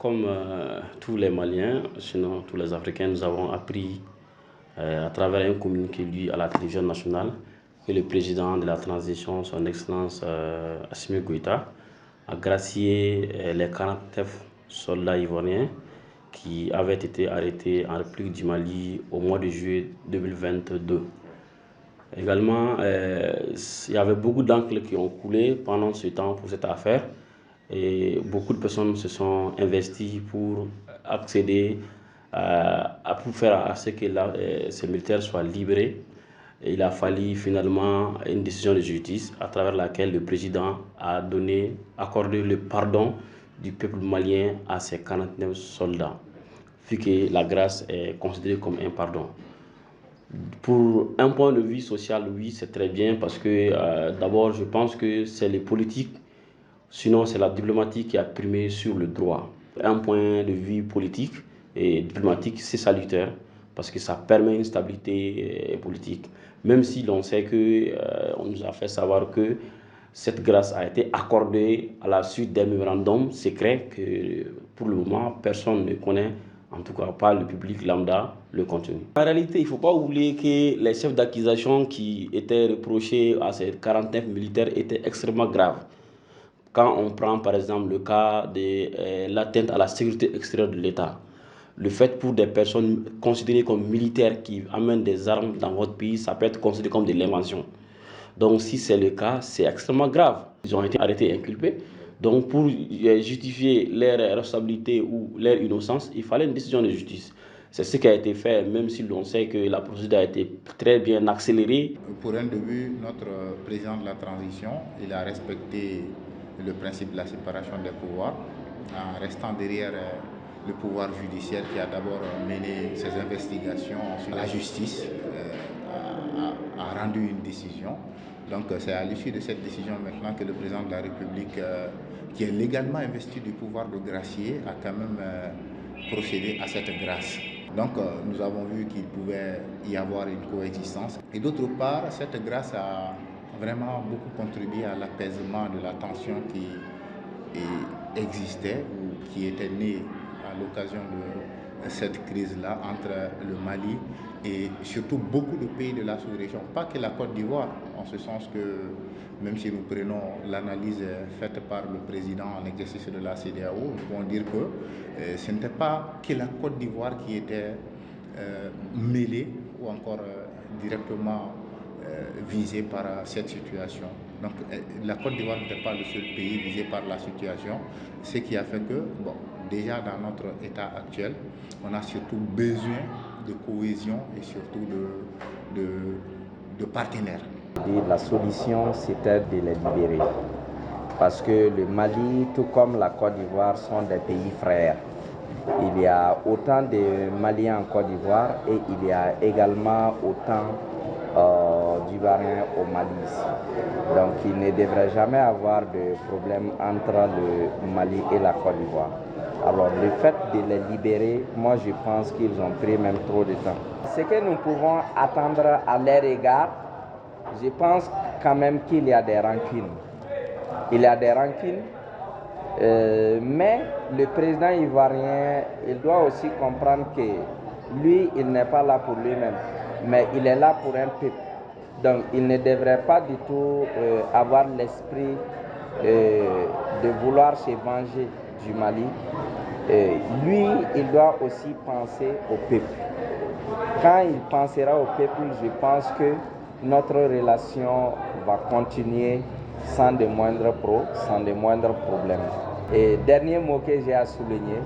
comme tous les Maliens, sinon tous les Africains, nous avons appris à travers un communiqué lu à la télévision nationale que le président de la transition, son Excellence Assimi Goïta, a gracié les 49 soldats ivoiriens qui avaient été arrêtés en République du Mali au mois de juillet 2022. Également, il y avait beaucoup d'encre qui ont coulé pendant ce temps pour cette affaire et beaucoup de personnes se sont investies pour accéder pour faire à ce que ces militaires soient libérés. Et il a fallu finalement une décision de justice à travers laquelle le président a accordé le pardon du peuple malien à ces 49 soldats, vu que la grâce est considérée comme un pardon. Pour un point de vue social, oui, c'est très bien parce que d'abord, je pense que c'est les politiques, sinon c'est la diplomatie qui a primé sur le droit. Un point de vue politique et diplomatique, c'est salutaire parce que ça permet une stabilité politique. Même si l'on sait qu'on nous a fait savoir que cette grâce a été accordée à la suite d'un mémorandum secret que pour le moment personne ne connaît, en tout cas pas le public lambda, le contenu. En réalité, il ne faut pas oublier que les chefs d'accusation qui étaient reprochés à ces 49 militaires étaient extrêmement graves. Quand on prend par exemple le cas de l'atteinte à la sécurité extérieure de l'État, le fait pour des personnes considérées comme militaires qui amènent des armes dans votre pays, ça peut être considéré comme de l'invasion. Donc si c'est le cas, c'est extrêmement grave. Ils ont été arrêtés et inculpés. Donc pour justifier leur responsabilité ou leur innocence, il fallait une décision de justice. C'est ce qui a été fait, même si l'on sait que la procédure a été très bien accélérée. Pour un début, notre président de la transition, il a respecté le principe de la séparation des pouvoirs en restant derrière le pouvoir judiciaire qui a d'abord mené ses investigations. Ensuite, la justice a rendu une décision. Donc c'est à l'issue de cette décision maintenant que le président de la République, qui est légalement investi du pouvoir de gracier, a quand même procédé à cette grâce. Donc nous avons vu qu'il pouvait y avoir une coexistence. Et d'autre part, cette grâce a vraiment beaucoup contribué à l'apaisement de la tension qui existait ou qui était née à l'occasion de cette crise-là entre le Mali et surtout beaucoup de pays de la sous-région. Pas que la Côte d'Ivoire, en ce sens que même si nous prenons l'analyse faite par le président en exercice de la CEDEAO, nous pouvons dire que ce n'était pas que la Côte d'Ivoire qui était mêlée ou encore directement visée par cette situation. Donc la Côte d'Ivoire n'était pas le seul pays visé par la situation, ce qui a fait que, bon, déjà dans notre état actuel, on a surtout besoin de cohésion et surtout de partenaires. La solution, c'était de les libérer. Parce que le Mali, tout comme la Côte d'Ivoire, sont des pays frères. Il y a autant de Maliens en Côte d'Ivoire et il y a également autant d'Ivoiriens au Mali ici. Donc il ne devrait jamais avoir de problème entre le Mali et la Côte d'Ivoire. Alors le fait de les libérer, moi je pense qu'ils ont pris même trop de temps. Ce que nous pouvons attendre à leur égard, je pense quand même qu'il y a des rancunes. Il y a des rancunes, mais le président ivoirien, il doit aussi comprendre que lui, il n'est pas là pour lui-même, mais il est là pour un peuple. Donc il ne devrait pas du tout avoir l'esprit de vouloir se venger du Mali. Lui, il doit aussi penser au peuple. Quand il pensera au peuple, je pense que notre relation va continuer sans de moindres problèmes. Et dernier mot que j'ai à souligner,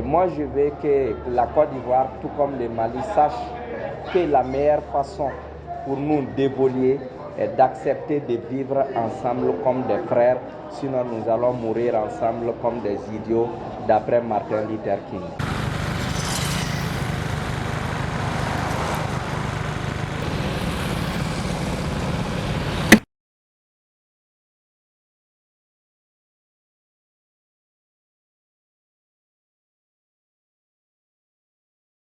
moi je veux que la Côte d'Ivoire, tout comme le Mali, sache que la meilleure façon pour nous d'évoluer est d'accepter de vivre ensemble comme des frères, sinon nous allons mourir ensemble comme des idiots, d'après Martin Luther King.